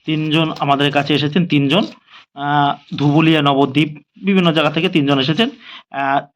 তিনজন আমাদের কাছে এসেছেন, তিনজন ধুবুলিয়া, নবদ্বীপ বিভিন্ন জায়গা থেকে তিনজন এসেছেন।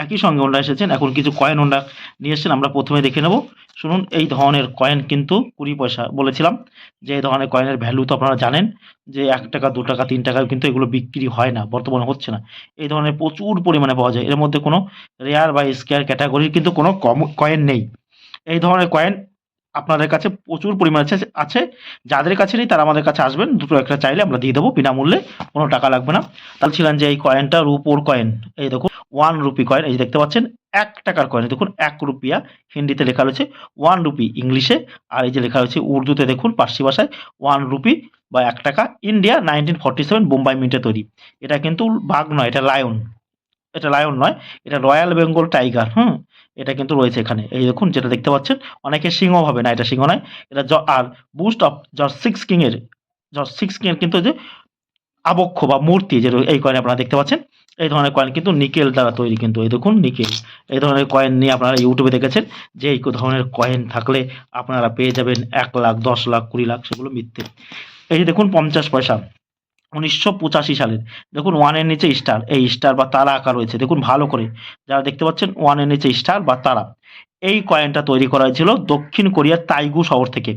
একই সঙ্গে ওনারা এসেছেন। এখন কিছু কয়েন ওনারা নিয়ে এসেছেন, আমরা প্রথমে দেখে নেব। শুনুন, এই ধরনের কয়েন কিন্তু 20 পয়সা বলেছিলাম যে এই ধরনের কয়েনের ভ্যালু তো আপনারা জানেন যে 1 টাকা 2 টাকা 3 টাকায় কিন্তু এগুলো বিক্রি হয় না, বর্তমানে হচ্ছে না। এই ধরনের প্রচুর পরিমাণে পাওয়া যায়। এর মধ্যে কোনো রেয়ার বা স্কেয়ার ক্যাটাগরির কিন্তু কোনো কয়েন নেই। এই ধরনের কয়েন আপনাদের কাছে প্রচুর পরিমাণে আছে। যাদের কাছে নেই তারা আমাদের কাছে আসবেন, দুটো একটা চাইলে আমরা দিয়ে দেবো বিনামূল্যে, কোনো টাকা লাগবে না। বলছিলাম যে এই কয়েনটা রুপোর কয়েন, এই দেখুন 1 রুপি কয়েন, এই যে দেখতে পাচ্ছেন 1 টাকার কয়েন, দেখুন 1 রুপিয়া হিন্দিতে লেখা রয়েছে, 1 রুপি ইংলিশে, আর এই যে লেখা রয়েছে উর্দুতে দেখুন পার্সি ভাষায় 1 রুপি বা 1 টাকা। ইন্ডিয়া 1947 বোম্বাই মিন্টে তৈরি। এটা কিন্তু বাঘ নয়, এটা লায়ন। এটা লায়ন নয়, এটা রয়্যাল বেঙ্গল টাইগার। এটা কিন্তু রয়েছে এখানে। এই দেখুন যেটা দেখতে পাচ্ছেন, অনেকে সিংহ ভাবে, না এটা সিংহ নয়। এটা আর bust of George six king এর কিন্তু যে আবক্ষ বা মূর্তি যে এই কয়েন আপনারা দেখতে পাচ্ছেন। এই ধরনের কয়েন কিন্তু নিকেল দ্বারা তৈরি, কিন্তু এই দেখুন নিকেল। এই ধরনের কয়েন নিয়ে আপনারা ইউটিউবে দেখেছেন যে এই ধরনের কয়েন থাকলে আপনারা পেয়ে যাবেন 1 লাখ, 10 লাখ, 20 লাখ, সেগুলো মিথ্যে। এই যে দেখুন 50 পয়সা 1985 সালের, দেখুন 1 এর নিচে স্টার, এই স্টার বা তারা আঁকা রয়েছে, দেখুন ভালো করে যারা দেখতে পাচ্ছেন 1 এর নিচে স্টার বা তারা। এই কয়েনটা তৈরি করা হয়েছিল দক্ষিণ কোরিয়ার তাইগু শহর থেকে।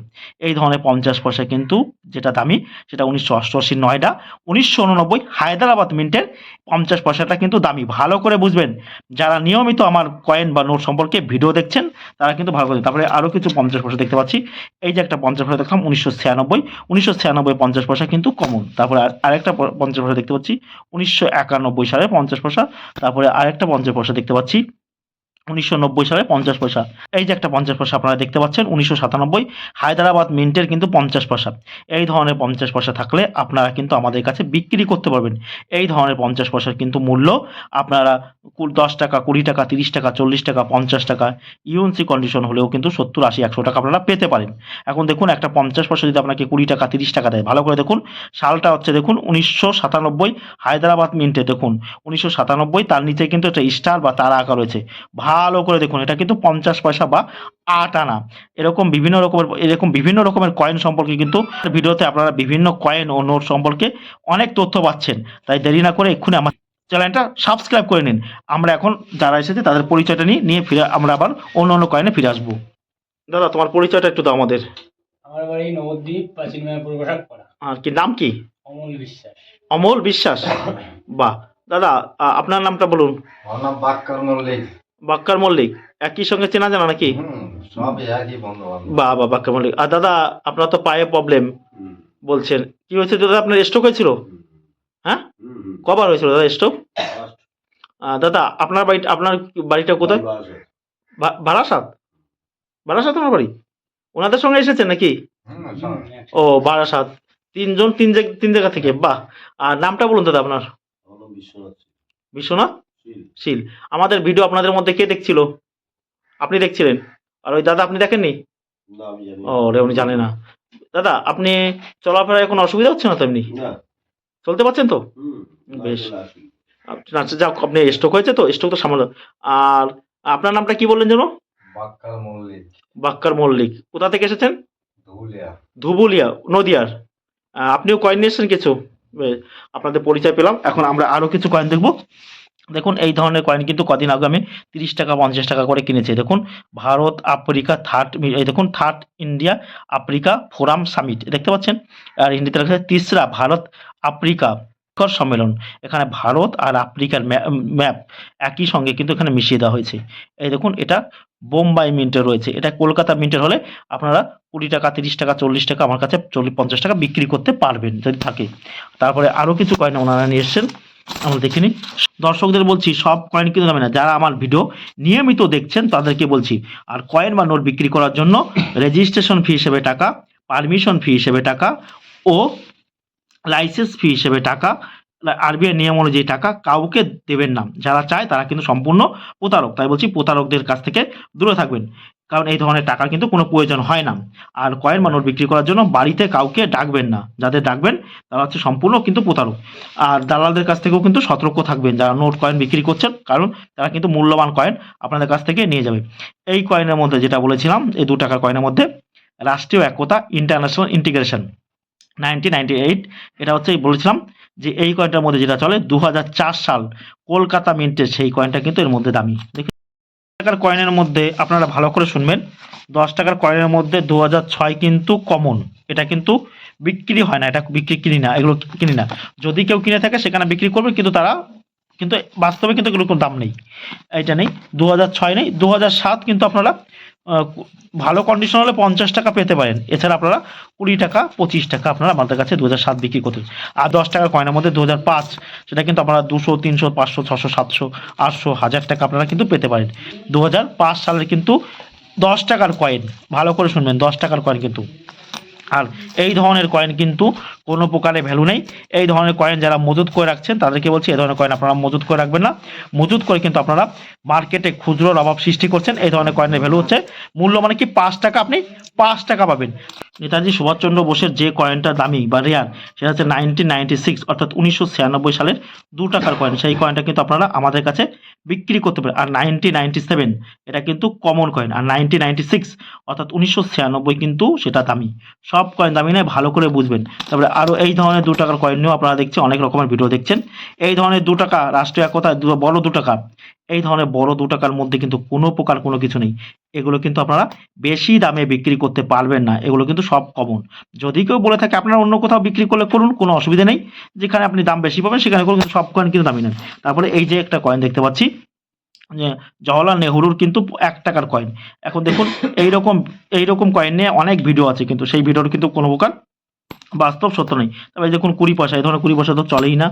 এই ধরনের 50 পয়সা কিন্তু যেটা দামি সেটা 1988 নয়ডা, 1989 হায়দ্রাবাদ মিন্টের 50 পয়সাটা কিন্তু দামি। ভালো করে বুঝবেন, যারা নিয়মিত আমার কয়েন বা নোট সম্পর্কে ভিডিও দেখছেন তারা কিন্তু ভালো করে। তারপরে আরও কিছু 50 পয়সা দেখতে পাচ্ছি। এই যে একটা 50 পয়সা দেখলাম 1996 50 পয়সা কিন্তু কমন। তারপরে আরেকটা 50 পয়সা দেখতে পাচ্ছি 1991 সালে 50 পয়সা। তারপরে আরেকটা 50 পয়সা দেখতে পাচ্ছি 1990 সালে 50 পয়সা। এই যে একটা 50 পয়সা আপনারা দেখতে পাচ্ছেন 1997 হায়দ্রাবাদ মিন্টের কিন্তু 50 পয়সা। এই ধরনের 50 পয়সা থাকলে আপনারা কিন্তু আমাদের কাছে বিক্রি করতে পারবেন। এই ধরনের 50 পয়সার কিন্তু মূল্য আপনারা 10 টাকা, 20 টাকা, 30 টাকা, 40 টাকা, 50 টাকা, ইউএনসি কন্ডিশন হলেও কিন্তু 70, 80, 100 টাকা আপনারা পেতে পারেন। এখন দেখুন একটা 50 পয়সা যদি আপনাকে 20 টাকা, 30 টাকা দেয়, ভালো করে দেখুন সালটা হচ্ছে দেখুন 1997 হায়দ্রাবাদ মিন্টে, দেখুন 1997, তার নিচে কিন্তু একটা স্টার বা তারা আঁকা রয়েছে। ভালো করে দেখুন, এটা কিন্তু 50 পয়সা বা 8 আনা। এরকম বিভিন্ন রকমের কয়েন সম্পর্কে কিন্তু ভিডিওতে আপনারা বিভিন্ন কয়েন ও নোট সম্পর্কে অনেক তথ্য পাচ্ছেন। তাই দেরি না করে এক্ষুনি আমার চ্যানেলটা সাবস্ক্রাইব করে নিন। আমরা এখন যারা এসেছে তাদের পরিচয়টা নিয়ে ফিরে আমরা আবার অন্য কয়েনে ফিরে আসবো। দাদা তোমার পরিচয়টা একটু দাও আমাদের। আমার বাড়ি নবদ্বীপ, পশ্চিম মেদিনীপুর, গোসাকপাড়া। আর কি নাম কি? অমল বিশ্বাস। অমল বিশ্বাস, বাহ। দাদা আপনার নামটা বলুন। আমার নাম বাক্কার মল্লিক। বাক্কার মল্লিক, একই সঙ্গে চেনা জানা নাকি? সব একই বন্ধু বান্ধব। বাহ বাহ, বাক্কার মল্লিক। আর দাদা আপনার তো পায়ে প্রবলেম বলছেন, কি হয়েছে দাদা? আপনার স্ট্রোক হয়েছিল? হ্যাঁ, কবার হয়েছিল দাদা স্ট্রোক? দাদা আপনার বাড়িটা কোথায়? বারাসাত? বারাসাত আমার বাড়ি? ওনাদের সঙ্গে এসেছেন নাকি? ও বারাসাত, তিনজন তিন জায়গা থেকে, বাহ। আর নামটা বলুন দাদা আপনার। বিশ্বনাথ শীল। আমাদের ভিডিও আপনাদের মধ্যে কে দেখছিল? আপনি দেখছিলেন? আর ওই দাদা আপনি দেখেননি? ও রে, উনি জানে না। দাদা আপনি চলাফেরায় কোনো অসুবিধা হচ্ছে না তো? এমনি চলতে পারছেন তো? বেশ। আচ্ছা যাক, আপনি স্ট্রোক হয়েছে তো, স্ট্রোক তো সামাল। আর আপনার নামটা কি বললেন যেন? বাক্কার মল্লিক। বাক্কার মল্লিক। কোথা থেকে এসেছেন? ধুবুলিয়া, নদিয়ার। আপনিও কয়েন নিয়ে এসেছেন কিছু? আপনাদের পরিচয় পেলাম। এখন আমরা আরো কিছু কয়েন দেখবো। দেখুন এই ধরনের কয়েন কিন্তু কদিন আগে আমি 30 টাকা 50 টাকা করে কিনেছি। দেখুন ভারত আফ্রিকা এই দেখুন third India Africa forum summit, দেখতে পাচ্ছেন। আর হিন্দিতে লেখা আছে তিসরা ভারত আফ্রিকা সম্মেলন। এখানে ভারত আর আফ্রিকার ম্যাপ একই সঙ্গে কিন্তু এখানে মিশিয়ে দেওয়া হয়েছে। এই দেখুন এটা বোম্বাই মিন্টে রয়েছে। এটা কলকাতা মিন্টের হলে আপনারা 20 টাকা, 30 টাকা, 40 টাকা আমার কাছে 40-50 টাকা বিক্রি করতে পারবেন যদি থাকে। তারপরে আরও কিছু কয়েন ওনারা নিয়ে এসছেন, আমরা দেখিনি। দর্শকদের বলছি সব কয়েন কিন্তু দামে না, যারা আমার ভিডিও নিয়মিত দেখছেন তাদেরকে বলছি। আর কয়েন বা নোট বিক্রি করার জন্য রেজিস্ট্রেশন ফি হিসেবে টাকা, পারমিশন ফি হিসেবে টাকা ও লাইসেন্স ফি হিসেবে টাকা, আরবিআই নিয়ম অনুযায়ী টাকা কাউকে দেবেন না। যারা চায় তারা কিন্তু সম্পূর্ণ প্রতারক। তাই বলছি প্রতারকদের কাছ থেকে দূরে থাকবেন, কারণ এই ধরনের টাকার কিন্তু কোনো প্রয়োজন হয় না। আর কয়েন বা নোট বিক্রি করার জন্য বাড়িতে কাউকে ডাকবেন না, যাদের ডাকবেন তারা হচ্ছে সম্পূর্ণ কিন্তু প্রতারক। আর দালালদের কাছ থেকেও কিন্তু সতর্ক থাকবেন যারা নোট কয়েন বিক্রি করছেন, কারণ তারা কিন্তু মূল্যবান কয়েন আপনাদের কাছ থেকে নিয়ে যাবে। এই কয়েনের মধ্যে যেটা বলেছিলাম, এই 2 টাকার কয়েনের মধ্যে রাষ্ট্রীয় একতা, ইন্টারন্যাশনাল ইন্টিগ্রেশন, 1998, এটা হচ্ছে বলেছিলাম যে এই কয়েনটার মধ্যে যেটা চলে 2004 সাল কলকাতা মিন্টের সেই কয়েনটা কিন্তু এর মধ্যে দামি। দেখি টাকার কয়েনের মধ্যে আপনারা ভালো করে শুনবেন, 10 টাকার কয়েনের মধ্যে 2006 কিন্তু কমন, এটা কিন্তু বিক্রি হয় না, এটা বিক্রি কিনি না, এগুলো কিনি না। যদি কেউ কিনে থাকে সেখানে বিক্রি করবে, কিন্তু তারা কিন্তু বাস্তবে কিন্তু এগুলোর কোনো দাম নেই, এইটা নেই। 2006 নেই, 2007 কিন্তু আপনারা ভালো কন্ডিশন হলে 50 টাকা পেতে পারেন। এছাড়া আপনারা 20 টাকা 25 টাকা আপনারা আমাদের কাছে 2007 বিক্রি করতে। আর 10 টাকার কয়েনের মধ্যে 2005, সেটা কিন্তু আপনারা 200, 300, 500, 600, 700, 800, 1000 টাকা আপনারা কিন্তু পেতে পারেন। 2005 সালের কিন্তু 10 টাকার কয়েন, ভালো করে শুনবেন, 10 টাকার কয়েন কিন্তু। আর এই ধরনের কয়েন কিন্তু কোনো প্রকারে ভ্যালু নেই। এই ধরনের কয়েন যারা মজুত করে রাখছেন তাদেরকে বলছি, এই ধরনের কয়েন আপনারা মজুত করে রাখবেন না। মজুত করে কিন্তু আপনারা মার্কেটে খুচরোর অভাব সৃষ্টি করছেন। এই ধরনের কয়েনের ভ্যালু হচ্ছে মূল্য মানে কি 5 টাকা, আপনি 5 টাকা পাবেন। নেতাজি সুভাষচন্দ্র বোসের যে কয়েনটা দামি বা রেয়ার, সেটা হচ্ছে 1996 অর্থাৎ 1996 সালের 2 টাকার কয়েন। সেই কয়েনটা কিন্তু আপনারা আমাদের কাছে বিক্রি করতে পারেন। আর 1997 এটা কিন্তু কমন কয়েন, আর 1996 অর্থাৎ 1996 কিন্তু সেটা দামি। সব কয়েন দামি নয়, ভালো করে বুঝবেন। তারপরে আরও এই ধরনের 2 টাকার কয়েন নিয়েও আপনারা দেখছেন, অনেক রকমের ভিডিও দেখছেন। এই ধরনের 2 টাকা রাষ্ট্রীয় একতা, বড় 2 টাকা, এই ধরনের বড় 2 টাকার মধ্যে কিন্তু কোনো প্রকার কোনো কিছু নেই। এগুলো কিন্তু আপনারা বেশি দামে বিক্রি করতে পারবেন না, এগুলো কিন্তু সব কমন। যদি কেউ বলে থাকে আপনারা অন্য কোথাও বিক্রি করলে করুন, কোনো অসুবিধা নেই, যেখানে আপনি দাম বেশি পাবেন সেখানে করুন, কিন্তু সব কয়েন কিন্তু দামি নেন। তারপরে এই যে একটা কয়েন দেখতে পাচ্ছি, যে জওহরলাল নেহরুর কিন্তু 1 টাকার কয়েন। এখন দেখুন এইরকম কয়েন নিয়ে অনেক ভিডিও আছে, কিন্তু সেই ভিডিওর কিন্তু কোনো প্রকার বাস্তব সত্য নেই। তবে এই দেখুন 20 পয়সা, এই ধরনের 20 পয়সা তো চলেই না।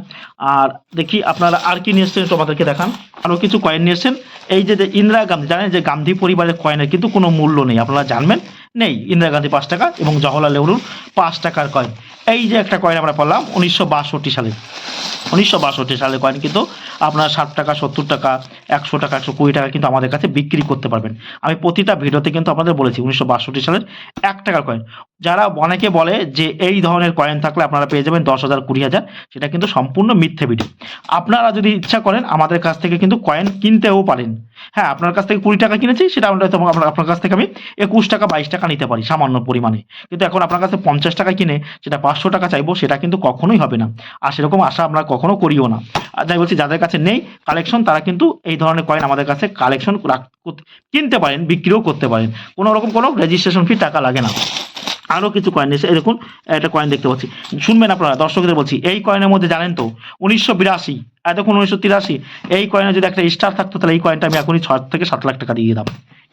আর দেখি আপনারা আর কি নিয়ে এসছেন, তোমাদেরকে দেখান। আরও কিছু কয়েন নিয়ে এসছেন। এই যে ইন্দিরা গান্ধী, জানেন যে গান্ধী পরিবারের কয়েনের কিন্তু কোনো মূল্য নেই, আপনারা জানবেন নেই। ইন্দিরা গান্ধী 5 টাকা এবং জওহরলাল নেহরুর 5 টাকার কয়েন। এই যে একটা কয়েন আমরা পারলাম 1962 সালে, 1962 সালের কয়েন কিন্তু আপনারা 60 টাকা, 70 টাকা, 100 টাকা, 120 টাকা কিন্তু আমাদের কাছে বিক্রি করতে পারবেন। আমি প্রতিটা ভিডিওতে কিন্তু আপনাদের বলেছি 1962 সালের 1 টাকার কয়েন। যারা অনেকে বলে যে এই ধরনের কয়েন থাকলে আপনারা পেয়ে যাবেন 10,000, 20,000, সেটা কিন্তু সম্পূর্ণ মিথ্যে ভিডিও। আপনারা যদি ইচ্ছা করেন আমাদের কাছ থেকে কিন্তু কয়েন কিনতেও পারেন। হ্যাঁ, আপনার কাছ থেকে 20 টাকা কিনেছি, সেটা আপনার কাছ থেকে আমি 21 টাকা, 22 টাকা নিতে পারি সামান্য পরিমাণে। কিন্তু এখন আপনার কাছে 50 টাকা কিনে সেটা 500 টাকা চাইবো, সেটা কিন্তু কখনোই হবে না। আর সেরকম আশা আমরা কখনো করিও না। আর যাই বলছি, যাদের কাছে নেই কালেকশন, তারা কিন্তু এই ধরনের কয়েন আমাদের কাছে কালেকশন কিনতে পারেন, বিক্রিও করতে পারেন। কোনো রকম কোনো রেজিস্ট্রেশন ফি টাকা লাগে না। আরও কিছু কয়েন এসে, এই দেখুন একটা কয়েন দেখতে পাচ্ছি, শুনবেন আপনারা, দর্শকদের বলছি। এই কয়েনের মধ্যে জানেন তো 1982, দেখুন 1983, এই কয়েনে যদি একটা স্টার থাকতো তাহলে এই কয়েনটা আমি এখনই 6 থেকে 7 লাখ টাকা দিয়ে দিতাম।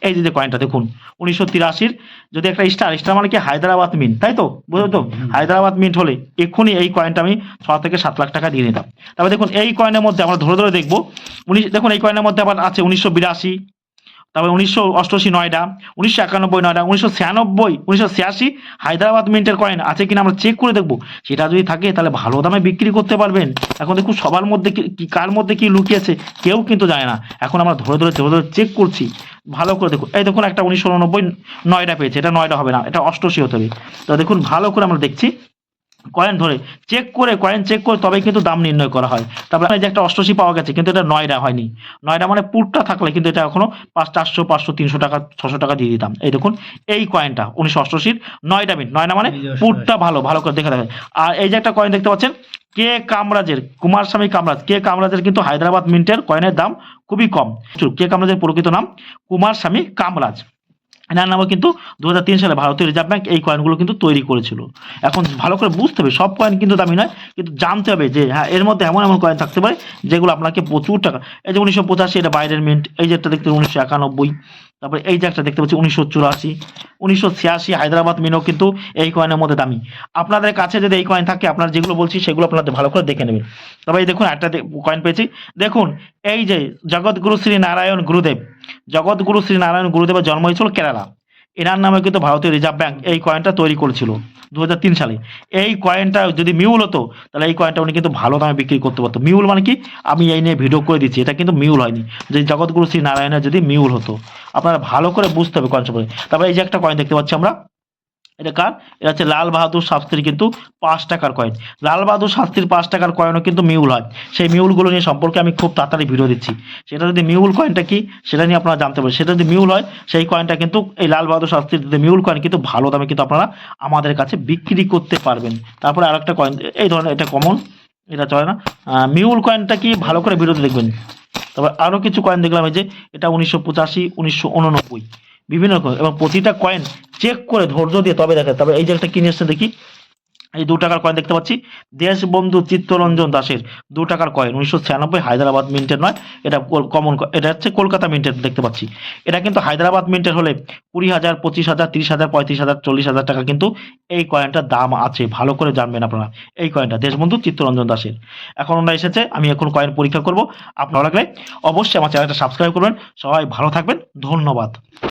এই যে কয়েনটা দেখুন 1983, যদি একটা স্টার মানে কি হায়দ্রাবাদ মিন্ট, তাই তো, বুঝলো তো? হায়দ্রাবাদ মিন্ট হলে এক্ষুনি এই কয়েনটা আমি 6 থেকে 7 লাখ টাকা দিয়ে নিতাম। তারপরে দেখুন এই কয়েনের মধ্যে আমরা ধরে ধরে দেখবো, দেখুন এই কয়েনের মধ্যে আবার আছে 1982, তারপরে 1988 নয়ডা, 1991 নয়ডা, 1996, 1986 হায়দ্রাবাদ মিন্টের কয়েন আছে কিনা আমরা চেক করে দেখবো। সেটা যদি থাকে তাহলে ভালো দামে বিক্রি করতে পারবেন। এখন দেখুন সবার মধ্যে কার মধ্যে কি লুকিয়েছে কেউ কিন্তু জানে না। এখন আমরা ধরে ধরে চেক করছি, ভালো করে দেখুন। এই দেখুন একটা 1989 নয়ডা পেয়েছে, এটা নয়ডা হবে না, এটা 88 হতে হবে। তো দেখুন ভালো করে আমরা দেখছি, কয়েন ধরে কয়েন চেক করে তবেই কিন্তু দাম নির্ণয় করা হয়। তারপরে এই যে একটা 88 পাওয়া গেছে, কিন্তু এটা নয়ডা হয়নি। নয়ডা মানে পুরটা থাকলে কিন্তু এটা এখনো 400, 500, 300 টাকা, 600 টাকা দিয়ে দিতাম। এই দেখুন এই কয়েনটা 1988 নয়ডা মিন্ট, নয়ডা মানে পুরটা ভালো করে দেখা যাবে। আর এই যে একটা কয়েন দেখতে পাচ্ছেন কে কামরাজের, কুমারস্বামী কামরাজ, কে কামরাজের কিন্তু হায়দ্রাবাদ মিন্টের কয়েনের দাম খুবই কম। কে কামরাজের প্রকৃত নাম কুমারস্বামী কামরাজ। এনার নামে কিন্তু 2003 সালে ভারতীয় রিজার্ভ ব্যাংক এই কয়েনগুলো কিন্তু তৈরি করেছিল। এখন ভালো করে বুঝতে হবে, সব কয়েন কিন্তু দামি নয়, কিন্তু জানতে হবে যে হ্যাঁ এর মধ্যে এমন এমন কয়েন থাকতে পারে যেগুলো আপনাকে প্রচুর টাকা। এই যে 1985 এটা বাইরের মিন্ট, এই যে একটা দেখতে 1991, তারপরে এই যে একটা দেখতে পাচ্ছি 1984, 1986 হায়দ্রাবাদ মিনও কিন্তু এই কয়েনের মধ্যে দামি। আপনাদের কাছে যদি এই কয়েন থাকে, আপনার যেগুলো বলছি সেগুলো আপনাদের ভালো করে দেখে নেবেন। তবে এই দেখুন একটা কয়েন পেয়েছি, দেখুন এই যে জগৎগুরু শ্রী নারায়ণ গুরুদেব, জগৎগুরু শ্রী নারায়ণ গুরুদেবের জন্ম হয়েছিল কেরালা। এনার নামে কিন্তু ভারতীয় রিজার্ভ ব্যাংক এই কয়েনটা তৈরি করেছিল 2003 সালে। এই কয়েনটা যদি মিউল হতো তাহলে এই কয়েনটা উনি কিন্তু ভালো দামে বিক্রি করতে পারতো। মিউল মানে কি, আমি এই নিয়ে ভিডিও করে দিচ্ছি, এটা কিন্তু মিউল হয়নি। যে জগৎগুরু শ্রী নারায়ণের যদি মিউল হতো, আপনারা ভালো করে বুঝতে হবে কয়েন সম্পর্কে। তারপরে এই যে একটা কয়েন দেখতে পাচ্ছি আমরা এটা কার? এটা হচ্ছে লাল বাহাদুর শাস্ত্রীর কিন্তু 5 টাকার কয়েন। লাল বাহাদুর শাস্ত্রীর 5 টাকার কয়েনও কিন্তু মিউল হয়। সেই মিউলগুলো নিয়ে সম্পর্কে আমি খুব তাড়াতাড়ি ভিডিও দিচ্ছি। সেটা যদি মিউল কয়েনটা কি সেটা নিয়ে আপনারা জানতে পারেন। সেটা যদি মিউল হয় সেই কয়েনটা কিন্তু এই লাল বাহাদুর শাস্ত্রীর যদি মিউল কয়েন কিন্তু ভালো দামে কিন্তু আপনারা আমাদের কাছে বিক্রি করতে পারবেন। তারপরে আরেকটা কয়েন এই ধরনের, এটা কমন, এটা চলে না। মিউল কয়েনটা কি ভালো করে ভিডিওতে দেখবেন। তারপর আরও কিছু কয়েন দেখলাম, এই যে এটা 1985, 1989 বিভিন্ন রকম, এবং প্রতিটা কয়েন চেক করে ধৈর্য দিয়ে তবে দেখে। তবে এই যে একটা কিনে এসছে দেখি, এই 2 টাকার কয়েন দেখতে পাচ্ছি, দেশবন্ধু চিত্তরঞ্জন দাসের 2 টাকার কয়েন, 1996, হায়দ্রাবাদ মিন্টের নয়, এটা কমন, এটা হচ্ছে কলকাতা মিন্টের দেখতে পাচ্ছি। এটা কিন্তু হায়দ্রাবাদ মিন্টের হলে 20,000, 25,000, 30,000, 35,000, 40,000 টাকা কিন্তু এই কয়েনটার দাম আছে। ভালো করে জানবেন আপনারা এই কয়েনটা, দেশবন্ধু চিত্তরঞ্জন দাসের। এখন ওটা এসেছে, আমি এখন কয়েন পরীক্ষা করব। আপনারা লাগলে অবশ্যই আমার চ্যানেলটা সাবস্ক্রাইব করবেন। সবাই ভালো থাকবেন, ধন্যবাদ।